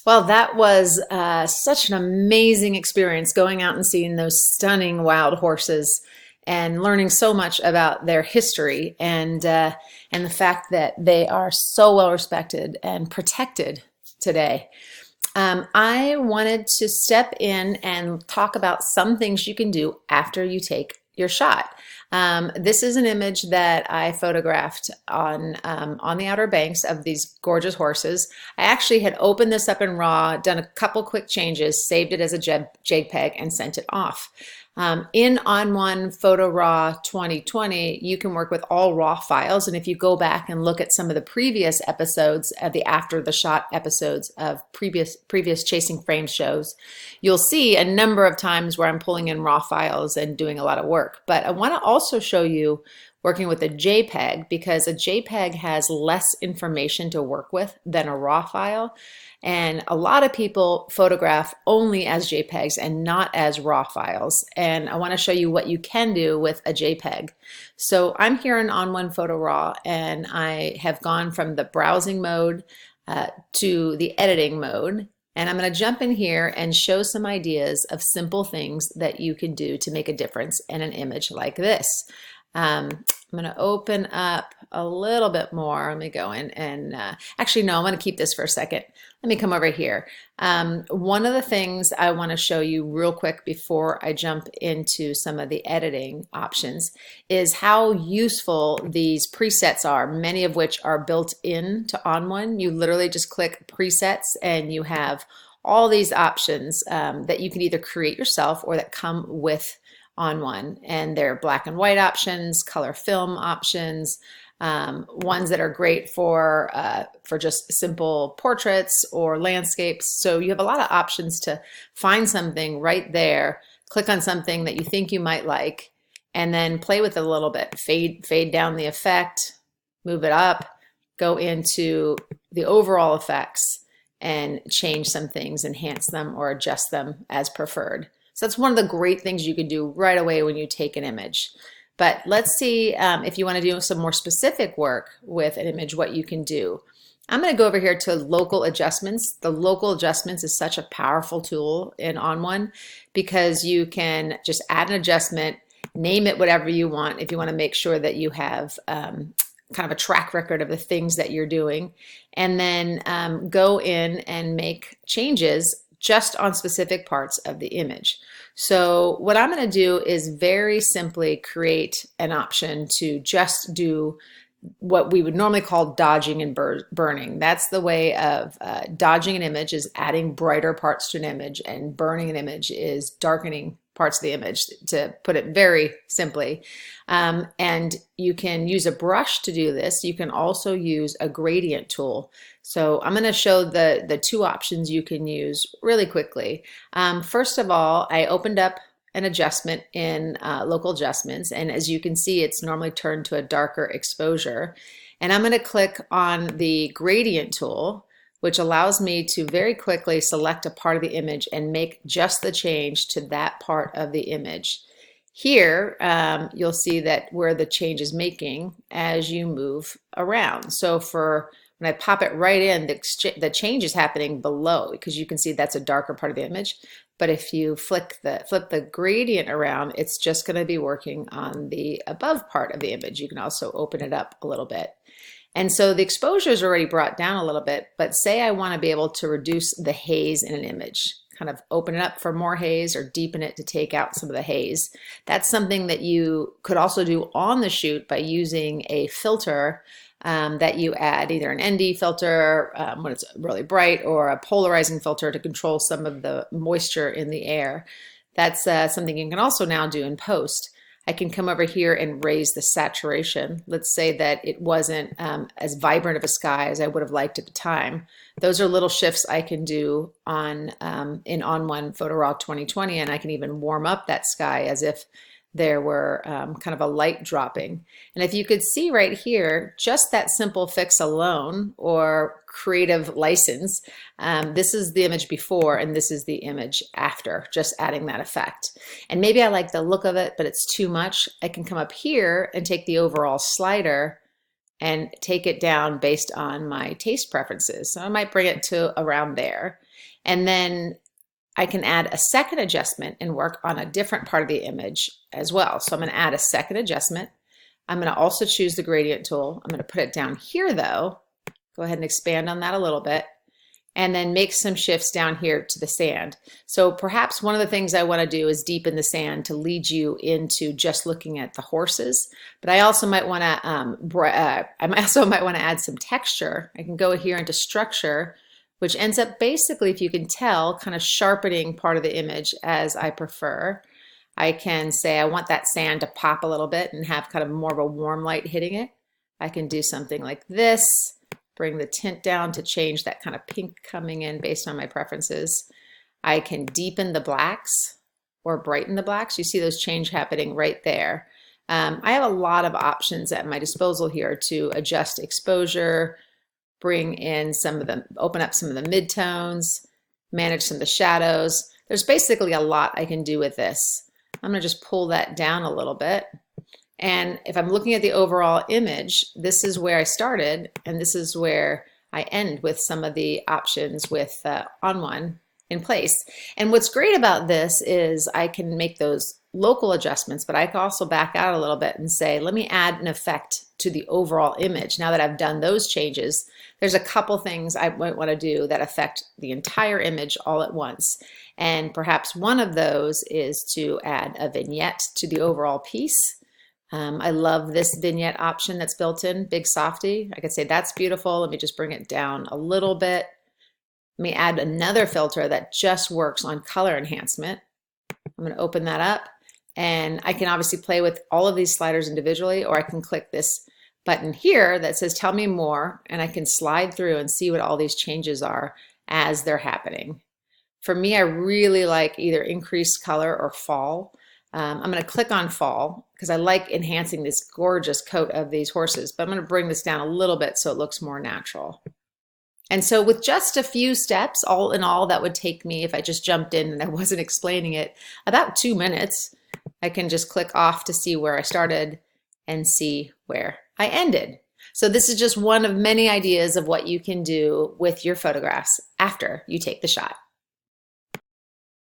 Well, that was such an amazing experience going out and seeing those stunning wild horses and learning so much about their history and the fact that they are so well respected and protected today. I wanted to step in and talk about some things you can do after you take your shot. This is an image that I photographed on the Outer Banks of these gorgeous horses. I actually had opened this up in RAW, done a couple quick changes, saved it as a JPEG, and sent it off. In On1 Photo RAW 2020, you can work with all RAW files. And if you go back and look at some of the previous episodes, the after the shot episodes of previous Chasing Frames shows, you'll see a number of times where I'm pulling in RAW files and doing a lot of work. But I want to also show you working with a JPEG because a JPEG has less information to work with than a RAW file. And a lot of people photograph only as JPEGs and not as RAW files. And I want to show you what you can do with a JPEG. So I'm here in On1 Photo RAW, and I have gone from the browsing mode to the editing mode. And I'm going to jump in here and show some ideas of simple things that you can do to make a difference in an image like this. I'm going to open up a little bit more. Let me go in and actually, no, I'm going to keep this for a second. Let me come over here. One of the things I want to show you real quick before I jump into some of the editing options is how useful these presets are, many of which are built into On1. You literally just click presets and you have all these options that you can either create yourself or that come with On1, and they're black and white options, color film options, ones that are great for just simple portraits or landscapes. So you have a lot of options to find something right there, click on something that you think you might like, and then play with it a little bit. Fade down the effect, move it up, go into the overall effects and change some things, enhance them or adjust them as preferred. So that's one of the great things you can do right away when you take an image. But let's see if you want to do some more specific work with an image, what you can do. I'm going to go over here to local adjustments. The local adjustments is such a powerful tool in On1 because you can just add an adjustment, name it whatever you want if you want to make sure that you have kind of a track record of the things that you're doing, and then go in and make changes just on specific parts of the image. So what I'm going to do is very simply create an option to just do what we would normally call dodging and burning. That's the way of dodging an image is adding brighter parts to an image, and burning an image is darkening parts of the image, to put it very simply. And you can use a brush to do this. You can also use a gradient tool. So I'm going to show the two options you can use really quickly. First of all, I opened up an adjustment in local adjustments, and as you can see, it's normally turned to a darker exposure. And I'm going to click on the gradient tool, which allows me to very quickly select a part of the image and make just the change to that part of the image. Here, you'll see that where the change is making as you move around. So when I pop it right in, the change is happening below because you can see that's a darker part of the image. But if you flip the gradient around, it's just going to be working on the above part of the image. You can also open it up a little bit. And so the exposure is already brought down a little bit, but say I want to be able to reduce the haze in an image, kind of open it up for more haze or deepen it to take out some of the haze. That's something that you could also do on the shoot by using a filter that you add, either an ND filter when it's really bright or a polarizing filter to control some of the moisture in the air. That's something you can also now do in post. I can come over here and raise the saturation. Let's say that it wasn't as vibrant of a sky as I would have liked at the time. Those are little shifts I can do in On1 Photo RAW 2020, and I can even warm up that sky as if there were kind of a light dropping. And if you could see right here, just that simple fix alone or creative license, this is the image before and this is the image after, just adding that effect. And maybe I like the look of it, but it's too much. I can come up here and take the overall slider and take it down based on my taste preferences. So I might bring it to around there. And then I can add a second adjustment and work on a different part of the image as well. So I'm going to add a second adjustment. I'm going to also choose the gradient tool. I'm going to put it down here though. Go ahead and expand on that a little bit, and then make some shifts down here to the sand. So perhaps one of the things I want to do is deepen the sand to lead you into just looking at the horses. But I also might want to add some texture. I can go here into structure, which ends up basically, if you can tell, kind of sharpening part of the image as I prefer. I can say I want that sand to pop a little bit and have kind of more of a warm light hitting it. I can do something like this, bring the tint down to change that kind of pink coming in based on my preferences. I can deepen the blacks or brighten the blacks. You see those change happening right there. I have a lot of options at my disposal here to adjust exposure, bring in some of them, open up some of the midtones, manage some of the shadows. There's basically a lot I can do with this. I'm gonna just pull that down a little bit. And if I'm looking at the overall image, this is where I started, and this is where I end with some of the options with on one in place. And what's great about this is I can make those local adjustments, but I can also back out a little bit and say, let me add an effect to the overall image. Now that I've done those changes, there's a couple things I might want to do that affect the entire image all at once. And perhaps one of those is to add a vignette to the overall piece. I love this vignette option that's built in, Big Softy. I could say that's beautiful. Let me just bring it down a little bit. Let me add another filter that just works on color enhancement. I'm going to open that up, and I can obviously play with all of these sliders individually, or I can click this button here that says tell me more, and I can slide through and see what all these changes are as they're happening. For me, I really like either increased color or fall. I'm going to click on fall because I like enhancing this gorgeous coat of these horses, but I'm going to bring this down a little bit so it looks more natural. And so with just a few steps, all in all, that would take me, if I just jumped in and I wasn't explaining it, about 2 minutes. I can just click off to see where I started and see where I ended. So this is just one of many ideas of what you can do with your photographs after you take the shot.